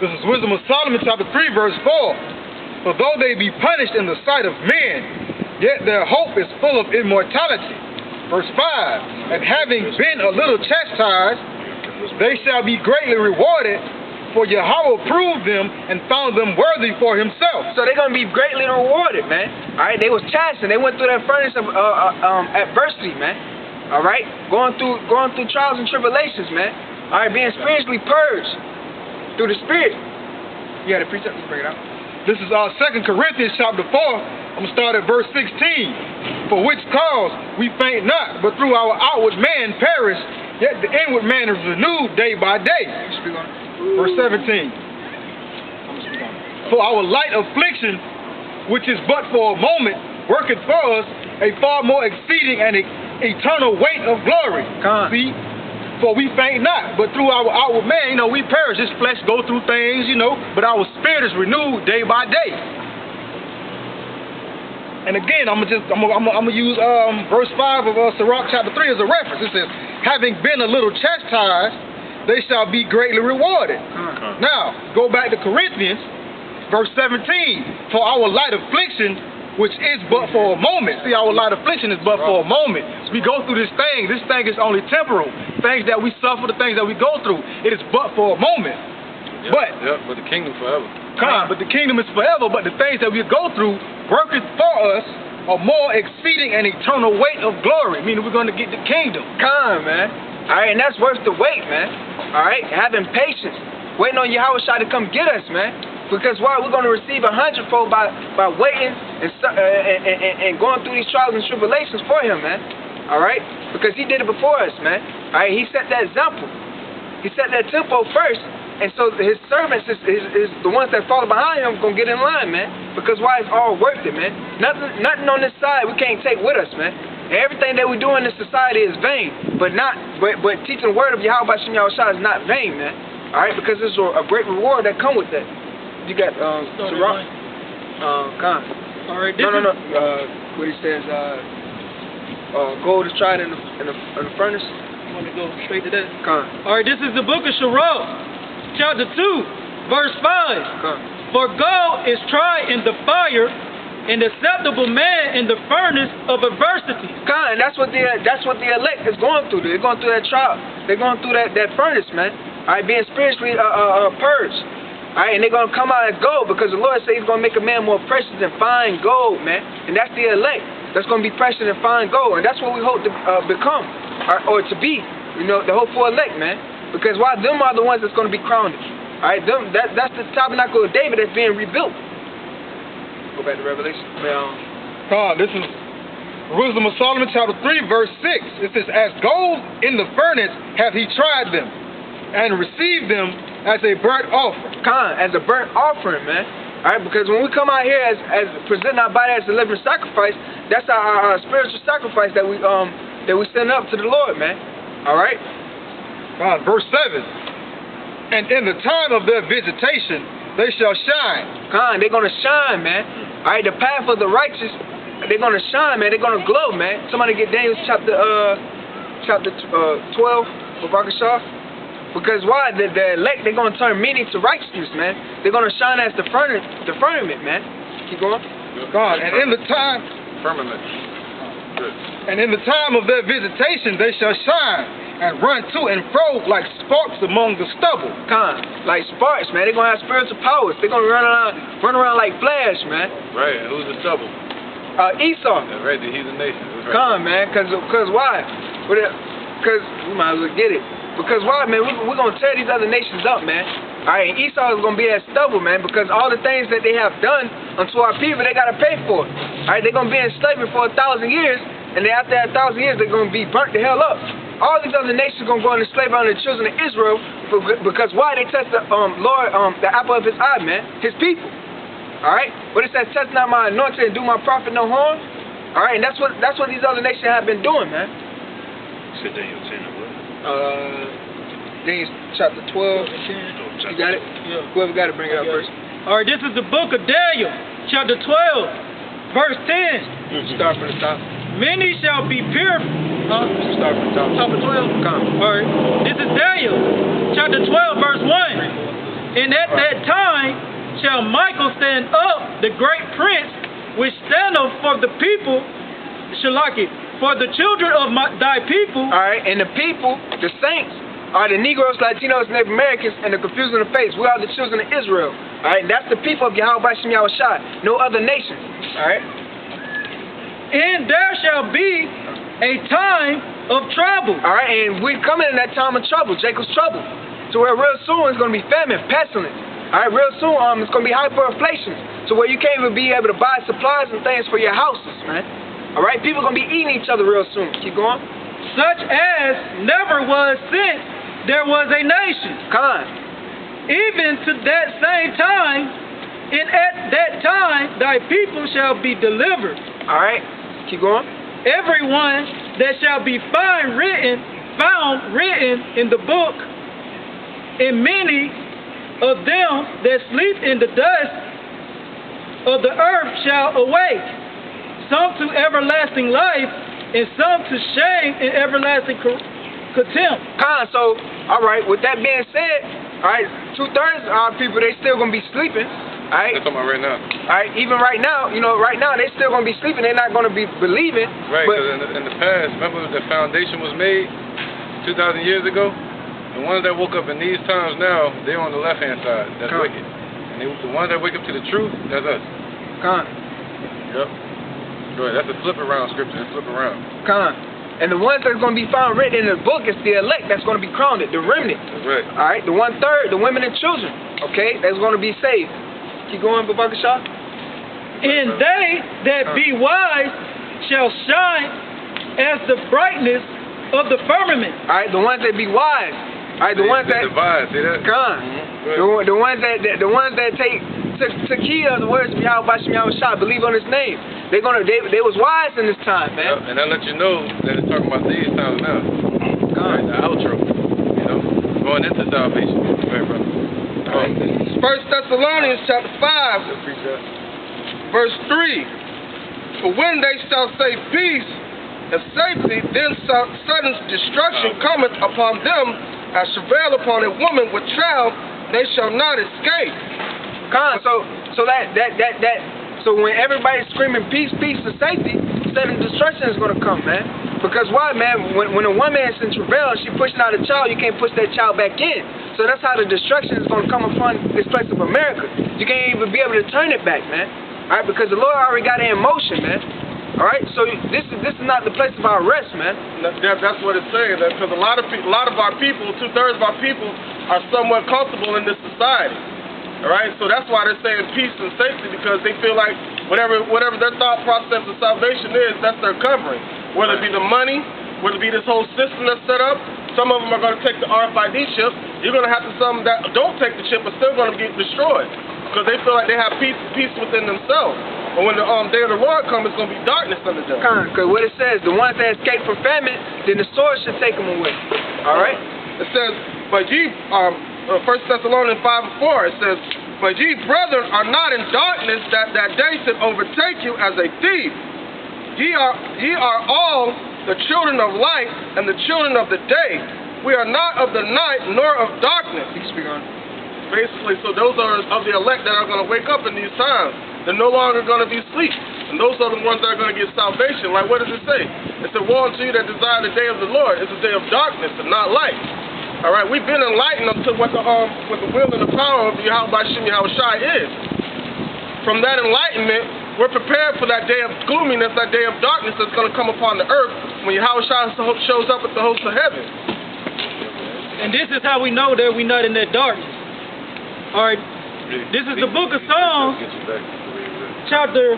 This is Wisdom of Solomon, chapter 3, verse 4. For though they be punished in the sight of men, yet their hope is full of immortality. Verse 5. And having been a little chastised, they shall be greatly rewarded, for Yahweh proved them and found them worthy for himself. So they're going to be greatly rewarded, man. All right, they was chastened. They went through that furnace of adversity, man. All right, going through trials and tribulations, man. All right, being spiritually purged through the Spirit. You got a precept? Let's bring it out. This is 2 Corinthians chapter 4. I'm going to start at verse 16. For which cause we faint not, but through our outward man perish, yet the inward man is renewed day by day. Speak on it. Verse 17. For our light affliction, which is but for a moment, worketh for us a far more exceeding and eternal weight of glory. See? For we faint not, but through our outward man, we perish. This flesh go through things, but our spirit is renewed day by day. And again, I'm gonna use verse 5 of Sirach chapter 3 as a reference. It says, having been a little chastised, they shall be greatly rewarded. Now, go back to Corinthians, verse 17. For our light affliction, which is but for a moment. See, our light affliction is but for a moment. We go through this thing. This thing is only temporal. Things that we suffer, the things that we go through, it is but for a moment. But the kingdom forever. But the kingdom is forever. But the things that we go through worketh for us a more exceeding and eternal weight of glory. Meaning we're going to get the kingdom. Man. All right, and that's worth the wait, man. All right, having patience, waiting on Yahweh to come get us, man. Because why? We're going to receive 100-fold by waiting and going through these trials and tribulations for Him, man. All right, because He did it before us, man. All right, He set that example. He set that tempo first, and so His servants is the ones that follow behind Him going to get in line, man. Because why? It's all worth it, man. Nothing on this side we can't take with us, man. And everything that we do in this society is vain, but teaching the word of Yahweh Shem Yahushua is not vain, man. All right, because there's a great reward that come with that. You got Sirach, Khan. All right, no. What he says, gold is tried in the furnace. You want to go straight to that? Khan. All right, this is the book of Sirach, chapter 2, verse 5. Khan. For gold is tried in the fire, an acceptable man in the furnace of adversity. Khan, that's what the elect is going through. They're going through that trial. They're going through that furnace, man. All right, being spiritually purged. All right, and they're going to come out as gold because the Lord said He's going to make a man more precious than fine gold, man. And that's the elect. That's going to be precious than fine gold, and that's what we hope to become or to be. The hopeful elect, man. Because why? Them are the ones that's going to be crowned. All right, that's the tabernacle of David that's being rebuilt. Go back to Revelation. This is Wisdom of Solomon, chapter 3, verse 6. It says, as gold in the furnace hath He tried them, and received them as a burnt offering. As a burnt offering, man. All right, because when we come out here as presenting our body as a living sacrifice, that's our spiritual sacrifice that we send up to the Lord, man. All right. Verse 7. And in the time of their visitation, they shall shine. They're going to shine, man. All right, the path of the righteous, they're going to shine, man. They're going to glow, man. Somebody get Daniel chapter 12 for Barakashah. Because why? The elect, they're going to turn meaning to righteousness, man. They're going to shine as the firmament, man. Keep going. And in the time... Firmament. Good. And in the time of their visitation, they shall shine and run to and fro like sparks among the stubble. Like sparks, man. They're going to have spiritual powers. They're going to run around like flash, man. Right, and who's the stubble? Esau. That's right, the heathen nation. Right. Man. Because why? Because we might as well get it. Because why, man? We're going to tear these other nations up, man. All right, and Esau is going to be that stubble, man, because all the things that they have done unto our people, they got to pay for it. All right, they're going to be in slavery for 1,000 years, and then after that 1,000 years, they're going to be burnt the hell up. All these other nations are going to go into slavery on the children of Israel because why? They test the Lord, the apple of His eye, man, His people. All right, but it says, test not my anointing and do my prophet no harm. All right, and that's what these other nations have been doing, man. Said Daniel 10 or what? Daniel chapter 12. You got it? Yeah. Whoever got it, bring it up first. All right, this is the book of Daniel, chapter 12, verse 10. Start from the top. Many shall be pure. Start from the top. Top of 12? Come. All right. This is Daniel, chapter 12, verse 1. And at that time shall Michael stand up, the great prince, which standeth for the people, Shalaki, for the children of thy people. All right, and the people, the saints, are the Negroes, Latinos, Native Americans, and the confused in the face. We are the children of Israel. All right, that's the people of Yahweh Shem Yahushua, no other nation. All right. And there shall be a time of trouble. All right, and we're coming in that time of trouble, Jacob's trouble, to where real soon it's going to be famine, pestilence. All right, real soon it's going to be hyperinflation, to where you can't even be able to buy supplies and things for your houses, man. All right, people are going to be eating each other real soon. Keep going. Such as never was since there was a nation. Even to that same time, and at that time thy people shall be delivered. All right, keep going. Everyone that shall be found written in the book, and many of them that sleep in the dust of the earth shall awake, some to everlasting life, and some to shame and everlasting contempt. So, all right, with that being said, all right, 2/3 of our people, they still going to be sleeping. All right? That's talking about right now. All right, even right now, right now, they still going to be sleeping. They're not going to be believing. Right, but because in the past, remember the foundation was made 2,000 years ago? The ones that woke up in these times now, they're on the left-hand side. That's wicked. And the ones that wake up to the truth, that's us. Yep. Go ahead. That's a flip around scripture. That's flip around. And the ones that's going to be found written in the book is the elect that's going to be crowned, the remnant. That's right. All right, the 1/3, the women and children, okay, that's going to be saved. Keep going, Babaka Shah. And they that be wise shall shine as the brightness of the firmament. All right, the ones that be wise. All right, the ones that divide. See that? The ones that took heed of the words of Yahweh Shem Yahushua, believe on His name. They was wise in this time, man. Yep, and that let you know that it's talking about these times now. Right, the outro, going into salvation. Right, brother. All right. 1 Thessalonians chapter 5, verse 3. For when they shall say peace and safety, then sudden destruction cometh upon them as travail upon a woman with child, they shall not escape. So when everybody's screaming peace, peace, and safety, sudden destruction is going to come, man. Because why, man? When a woman's in travail and she pushing out a child, you can't push that child back in. So that's how the destruction is going to come upon this place of America. You can't even be able to turn it back, man. All right, because the Lord already got it in motion, man. All right, so this is not the place of our rest, man. That's what it's saying. Because a lot of our people, 2/3 of our people, are somewhat comfortable in this society. All right, so that's why they're saying peace and safety, because they feel like whatever their thought process of salvation is, that's their covering. Whether it be the money, whether it be this whole system that's set up. Some of them are going to take the RFID chip. You're going to have some that don't take the chip are still going to get destroyed because they feel like they have peace within themselves. But when the day of the Lord comes, it's going to be darkness under them. Because what it says, the ones that escape from famine, then the sword should take them away. All right? It says, but ye, 1 Thessalonians 5:4, it says, but ye, brethren, are not in darkness, that day should overtake you as a thief. Ye are all the children of light and the children of the day. We are not of the night nor of darkness. You can speak on. Basically, so those are of the elect that are going to wake up in these times. They're no longer going to be asleep. And those are the ones that are going to get salvation. Like, what does it say? It said, woe unto you that desire the day of the Lord. It's a day of darkness and not light. All right, we've been enlightened unto what the will and the power of Yahweh Shem Yahushua is. From that enlightenment, we're prepared for that day of gloominess, that day of darkness that's going to come upon the earth when Yahushua shows up with the hosts of heaven. And this is how we know that we're not in that darkness. All right, this is the book of Psalms, chapter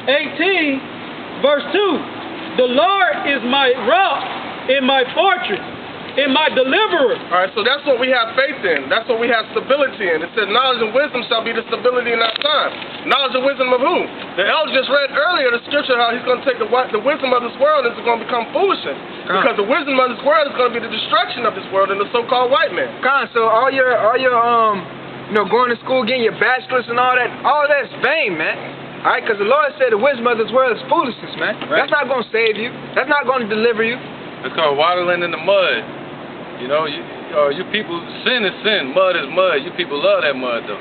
18, verse 2. The Lord is my rock and my fortress, and my deliverer. All right, so that's what we have faith in. That's what we have stability in. It said knowledge and wisdom shall be the stability in that time. Knowledge and wisdom of who? The elder just read earlier the scripture how he's going to take the wisdom of this world and it's going to become foolishness. Because the wisdom of this world is going to be the destruction of this world and the so-called white man. So all your going to school, getting your bachelor's and all that's vain, man. All right, because the Lord said the wisdom of this world is foolishness, man. Right. That's not going to save you. That's not going to deliver you. It's called waddling in the mud. You know, you people, sin is sin, mud is mud. You people love that mud though.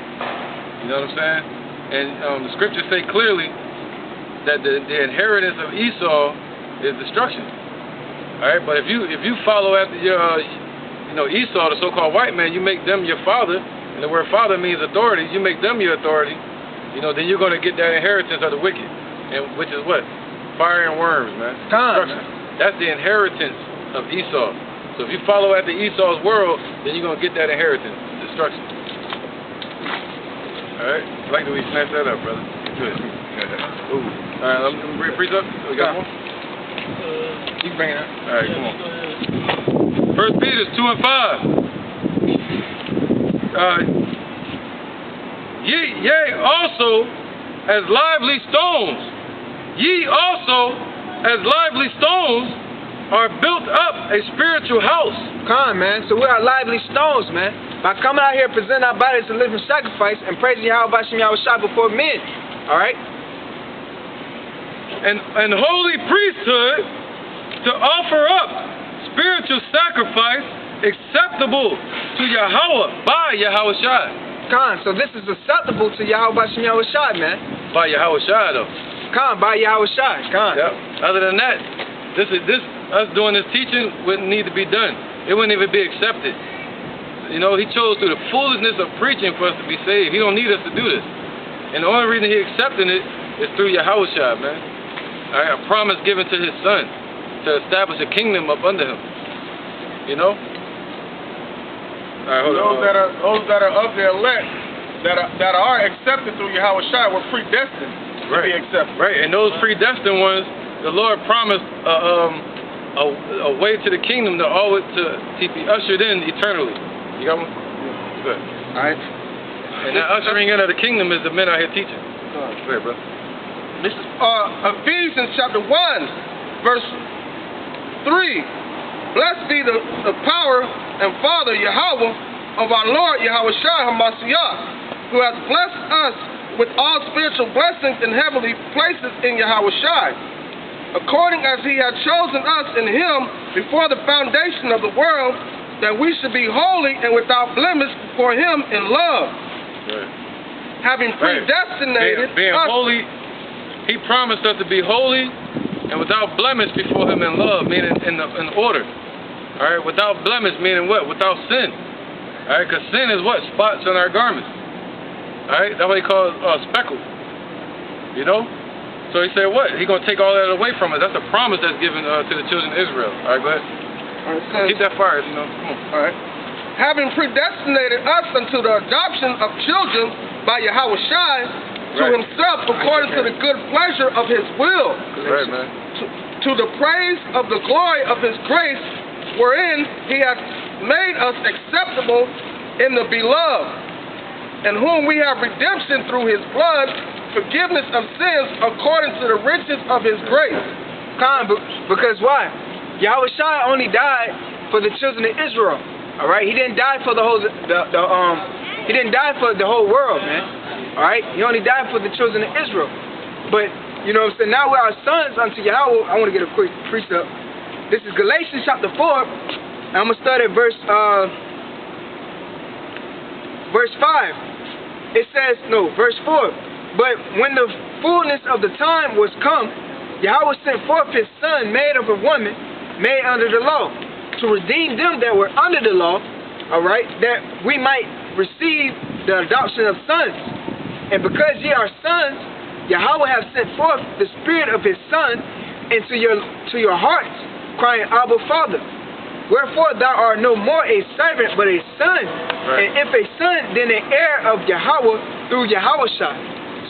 You know what I'm saying? And the scriptures say clearly that the inheritance of Esau is destruction. All right, but if you follow after your Esau, the so-called white man, you make them your father, and the word father means authority. You make them your authority. Then you're going to get that inheritance of the wicked, and which is what? Fire and worms, man. Destruction. That's the inheritance of Esau. So if you follow after Esau's world, then you're going to get that inheritance, destruction. All right? I like the way you snatched that up, brother. Good. Ooh. All right, let me bring priest up. We got more? You bring it up. All right, come on. 1 Peter 2 and 5. Yea, also as lively stones. Ye also as lively stones are built up a spiritual house. Come on, man. So we are lively stones, man. By coming out here, presenting our bodies as a living sacrifice and praising Yahweh Bashem Yahweh Shai before men. All right? And holy priesthood to offer up spiritual sacrifice acceptable to Yahweh by Yahweh Shai. Khan, so this is acceptable to Yahweh Bashem Yahweh Shai, man. By Yahweh Shai, though. Khan, by Yahweh Shai. Khan. Yep. Other than that, us doing this teaching wouldn't need to be done. It wouldn't even be accepted. He chose through the foolishness of preaching for us to be saved. He don't need us to do this. And the only reason he accepting it is through Yahweh Shai, man. All right, a promise given to his son to establish a kingdom up under him. Right, those that are of the elect, that are accepted through Yahweh Shai, were predestined to be accepted. Right, and those predestined ones, the Lord promised a way to the kingdom to be ushered in eternally. You got one? Good. All right. And that ushering in of the kingdom is the men out here teaching. Go ahead, brother. This is Ephesians chapter 1, verse 3. Blessed be the power and Father Yahweh of our Lord Yahweh Shai HaMashiach, who has blessed us with all spiritual blessings in heavenly places in Yahweh Shai, according as he had chosen us in him before the foundation of the world, that we should be holy and without blemish before him in love. Right. Having predestinated being us. Holy, he promised us to be holy and without blemish before him in love, meaning in order. All right, without blemish, meaning what? Without sin. All right, because sin is what? Spots on our garments. All right, that's what he calls speckled. So he said what? He's going to take all that away from us. That's a promise that's given to the children of Israel. All right, go ahead. All right, keep that fire, come on. All right. Having predestinated us unto the adoption of children by Yahweh Shai to himself according to the good pleasure of his will. Right, man. To the praise of the glory of his grace, wherein he hath made us acceptable in the beloved, in whom we have redemption through his blood, forgiveness of sins according to the riches of his grace. Because why? Yahweh Shai only died for the children of Israel. All right, he didn't die for the whole he didn't die for the whole world, man. All right, he only died for the children of Israel. But now we are sons unto Yahweh. I want to get a quick precept. This is Galatians chapter 4. And I'm gonna start at verse 5. It says verse 4. But when the fullness of the time was come, Yahweh sent forth his son, made of a woman, made under the law, to redeem them that were under the law, all right, that we might receive the adoption of sons. And because ye are sons, Yahweh hath sent forth the spirit of his son into your hearts, crying, Abba, Father. Wherefore thou art no more a servant, but a son. Right. And if a son, then an heir of Yahweh through Yahweh Shai.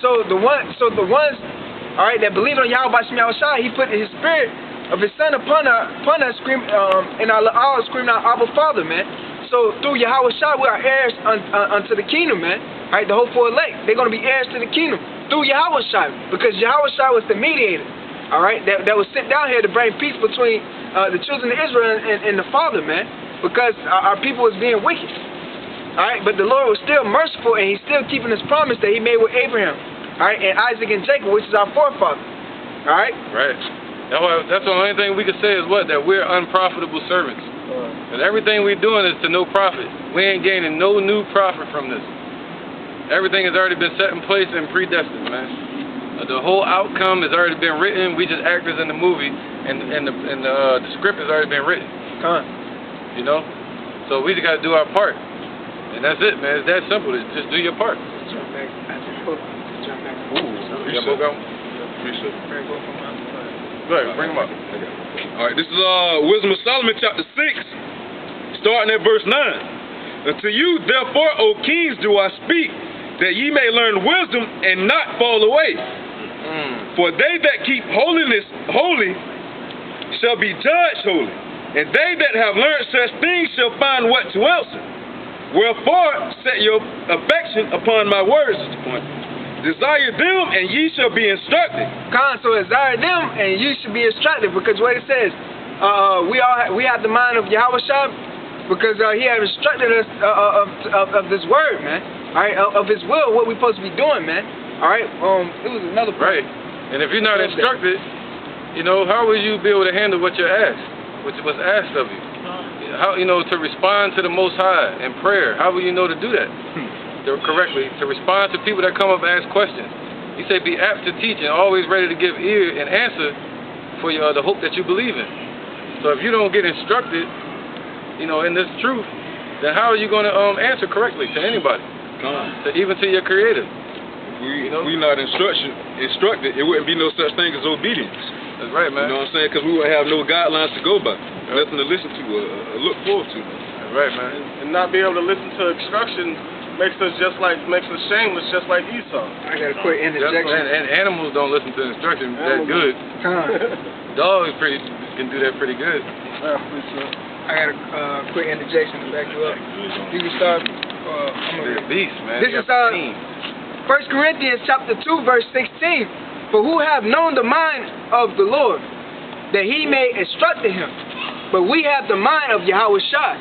So the ones, all right, that believe on Yahweh Bashem Yahweh Shai, he put his spirit of his son upon us, scream, and our all screaming out, Abba, Father, man. So through Yahweh Shai, we are heirs unto the kingdom, man. All right, the whole four elect, they're going to be heirs to the kingdom through Yahweh Shai, because Yahweh Shai was the mediator. All right, that was sent down here to bring peace between the children of Israel and the Father, man, because our people was being wicked. All right, but the Lord was still merciful, and he's still keeping his promise that he made with Abraham, all right, and Isaac and Jacob, which is our forefather. All right? Right. That's the only thing we can say is what? That we're unprofitable servants. And everything we're doing is to no profit. We ain't gaining no new profit from this. Everything has already been set in place and predestined, man. The whole outcome has already been written. We just actors in the movie, and the script has already been written. You know? So we just got to do our part. And that's it, man. It's that simple. Just do your part. Jump back. Jump back. Ooh. You got Go ahead, bring them up. All right, this is Wisdom of Solomon, chapter 6, starting at verse 9. Unto you, therefore, O kings, do I speak, that ye may learn wisdom and not fall away. For they that keep holiness holy shall be judged holy, and they that have learned such things shall find what to answer. Wherefore, set your affection upon my words, is the point. Desire them, and ye shall be instructed. So desire them, and you should be instructed, because what it says, we have the mind of Yahweh Shah, because he has instructed us of this word, man. All right, of his will, what we're supposed to be doing, man. All right, it was another point. Right, and if you're not instructed, you know, how will you be able to handle what you're asked, what's asked of you? How, you know, to respond to the Most High in prayer? How will you know to do that correctly? To respond to people that come up and ask questions. He said, be apt to teach and always ready to give ear and answer for the hope that you believe in. So if you don't get instructed, you know, in this truth, then how are you going to answer correctly to anybody, even to your Creator? We not instructed, it wouldn't be no such thing as obedience. That's right, man. You know what I'm saying? Because we wouldn't have no guidelines to go by, nothing to listen to, look forward to. That's right, man. And not be able to listen to instructions makes us shameless, just like Esau. I got a quick interjection. And animals don't listen to instructions that good. Dogs can do that pretty good. I got a quick interjection to back you up. You can start. They're beasts, man. This is 1 Corinthians chapter 2, verse 16. For who have known the mind of the Lord, that he may instruct him? But we have the mind of Yahweh Shah.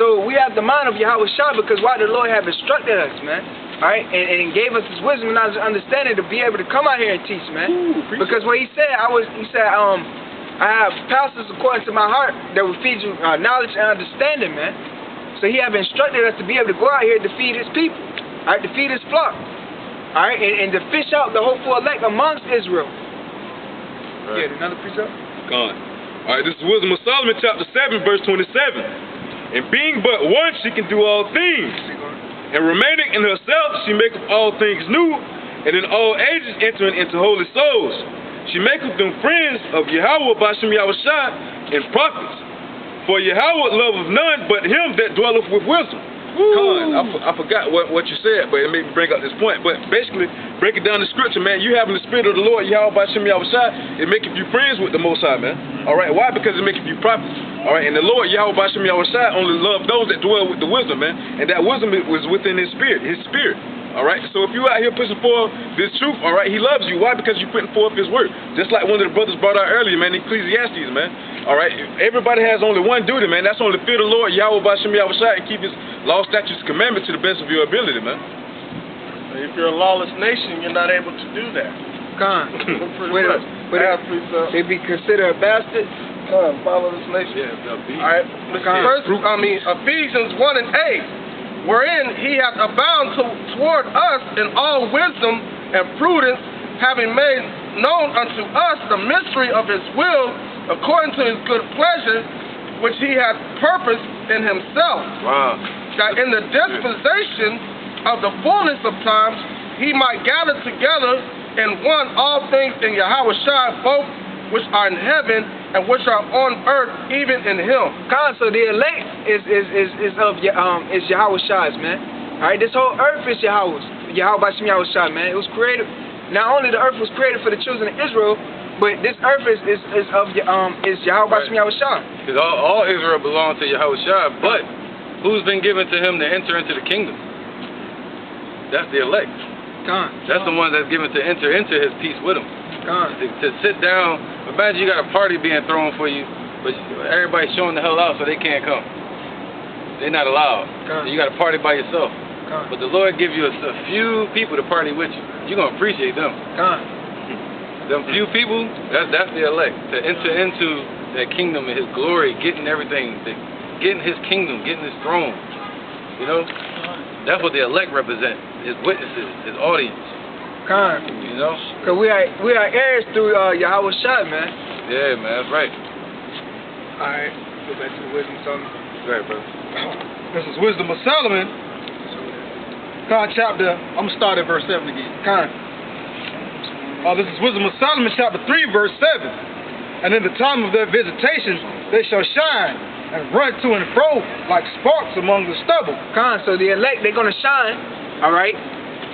So we have the mind of Yahweh Shah because why the Lord have instructed us, man. All right, and gave us his wisdom and understanding to be able to come out here and teach, man. Because what he said, I have pastors according to my heart that will feed you knowledge and understanding, man. So he have instructed us to be able to go out here to feed his people, all right, to feed his flock, all right, and to fish out the hopeful elect amongst Israel. Right. Yeah, another precept? All right, this is Wisdom of Solomon, chapter 7, verse 27. And being but one, she can do all things. And remaining in herself, she maketh all things new, and in all ages entering into holy souls. She maketh them friends of Yahweh, Bashem Yahweh Shah, and prophets. For Yahweh loveth none but him that dwelleth with wisdom. I forgot what you said, but it made me bring up this point. But basically, breaking down the scripture, man, you having the spirit of the Lord, Yahweh Bashem Yahweh Shah, it maketh you friends with the Most High, man. All right, why? Because it maketh you prophets. All right, and the Lord, Yahweh Bashem Yahweh Shah, only loved those that dwell with the wisdom, man. And that wisdom was within his spirit. All right, so if you out here pushing forth this truth, all right, he loves you. Why? Because you're putting forth his word. Just like one of the brothers brought out earlier, man, Ecclesiastes, man. All right, everybody has only one duty, man. That's only fear the Lord, Yahweh Bashem Yahweh Shah, and keep his law, statutes, commandments to the best of your ability, man. If you're a lawless nation, you're not able to do that. They be considered a bastard. Follow this nation. Yeah, all right. Ephesians 1 and 8, wherein he hath abound toward us in all wisdom and prudence, having made known unto us the mystery of his will, according to his good pleasure, which he hath purposed in himself. Wow. That in the dispensation of the fullness of times, he might gather together in one all things in Yahweh Shah, both which are in heaven and which are on earth, even in him. So the elect is Yahweh Shah's, man. All right, this whole earth is Yahweh's, Yahweh Bashem Yahweh Shah, man. It was created. Not only the earth was created for the children of Israel, but this earth is Yahweh Bashem Yahweh Shah. Because all Israel belongs to Yahweh Shah, but who's been given to him to enter into the kingdom? That's the elect. That's the one that's given to enter into his peace with him. To sit down. Imagine you got a party being thrown for you, but everybody's showing the hell out so they can't come. They're not allowed. So you got to party by yourself. But the Lord gives you a few people to party with you. You're going to appreciate them. Them few people, that's the elect. To enter into that kingdom and his glory, getting everything, getting his kingdom, getting his throne. You know? That's what the elect represent, his witnesses, his audience. You know? Because we are heirs through Yahweh Shai, man. Yeah, man, that's right. Alright, go back to the wisdom Solomon. Right, brother. This is Wisdom of Solomon. Chapter, I'm going to start at verse 7 again. This is Wisdom of Solomon, chapter 3, verse 7. And in the time of their visitation, they shall shine and run to and fro like sparks among the stubble. So the elect, they're going to shine, alright?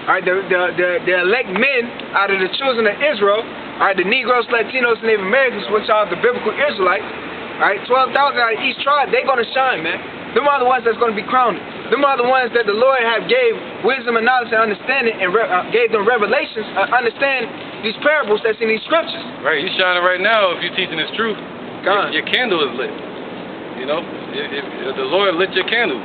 Alright, the elect men out of the children of Israel, alright, the Negroes, Latinos, Native Americans, which are the biblical Israelites, alright, 12,000 out of each tribe, they're going to shine, man. Them are the ones that's going to be crowned. Them are the ones that the Lord have gave wisdom and knowledge and understanding and gave them revelations, understand these parables that's in these scriptures. Right, you shining right now if you're teaching this truth. Your candle is lit. You know, if the Lord lit your candle.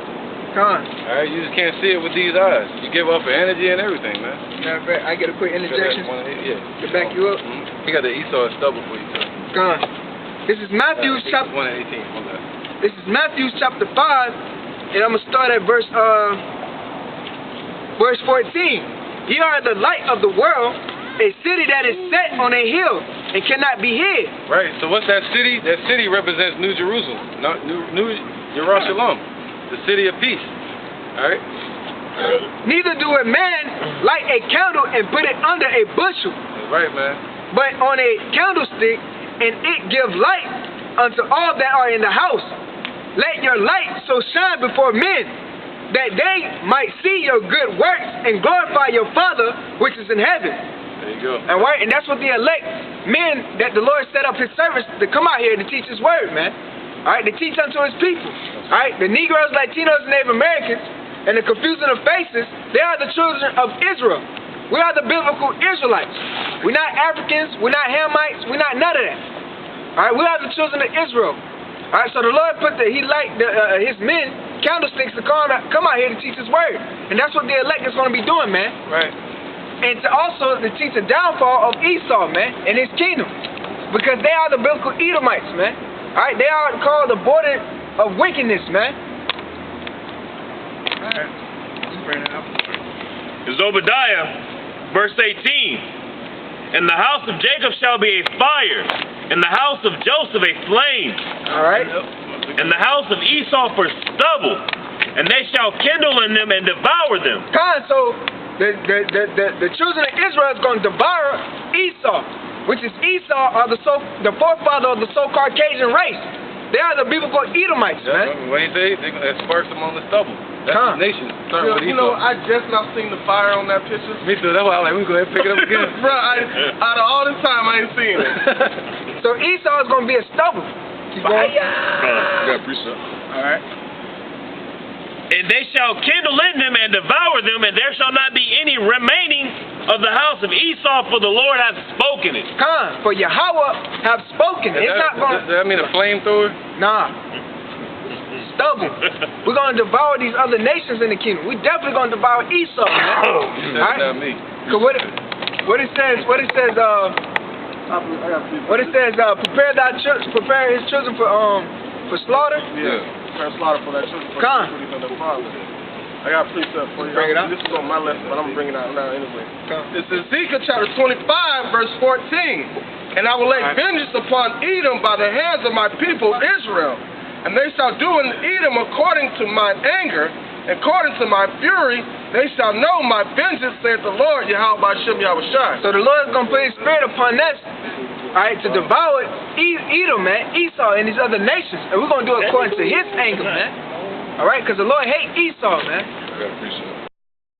Alright, you just can't see it with these eyes. You give off the energy and everything, man. Matter of fact, I get a quick interjection to back you up. He got the Esau stubble for you, too. This is Matthew chapter 1 and 18. This is Matthew chapter 5, and I'm gonna start at verse 14. Ye are the light of the world, a city that is set on a hill and cannot be hid. Right. So what's that city? That city represents New Jerusalem, not New Jerusalem, the city of peace. All right. Neither do a man light a candle and put it under a bushel. That's right, man. But on a candlestick, and it give light unto all that are in the house. Let your light so shine before men, that they might see your good works and glorify your Father which is in heaven. There you go. Alright, and that's what the elect men that the Lord set up his servants to come out here to teach his word, man. Alright, to teach unto his people. Alright, the Negroes, Latinos, and Native Americans, and the confusion of faces, they are the children of Israel. We are the biblical Israelites. We're not Africans, we're not Hamites, we're not none of that. Alright, we are the children of Israel. Alright, so the Lord put his men, candlesticks to come out here to teach his word. And that's what the elect is going to be doing, man. Right. And to teach the downfall of Esau, man, and his kingdom. Because they are the biblical Edomites, man. Alright, they are called the border of wickedness, man. Alright, let's bring it up. Is Obadiah, verse 18. And the house of Jacob shall be a fire, and the house of Joseph a flame. Alright. And the house of Esau for stubble, and they shall kindle in them and devour them. So the children of Israel is going to devour Esau, which is Esau are the forefather of the so-called Caucasian race. They are the biblical Edomites, man. What do you say? They're sparks among the stubble. That's the nation. You know, I just now seen the fire on that picture. Me too. That's why I'm like, we go ahead and pick it up again. Bro, out of all this time, I ain't seen it. So Esau is going to be a stubble. Fire! Alright. And they shall kindle in them and devour them, and there shall not be any remaining of the house of Esau, for the Lord hath spoken it. For Yahweh have spoken. It's not going to... Does that mean a flamethrower? Nah. Stubble. We're going to devour these other nations in the kingdom. We're definitely going to devour Esau, man. That's not me. Cause what it says, prepare his children for slaughter. Yeah, prepare slaughter for that children. I got a precept for you. Bring it out. This is on my lesson, but I'm bringing it out now anyway. It's Ezekiel chapter 25, verse 14. And I will lay vengeance upon Edom by the hands of my people Israel. And they shall do in Edom according to mine anger, according to my fury, they shall know my vengeance, saith the Lord, Yahweh Ba'ashem Yahweh Shai. So the Lord is going to put his spirit upon us, alright, to devour Edom, man, Esau, and these other nations. And we're going to do it according to his anger, man. Alright, because the Lord hates Esau, man. I got to appreciate it.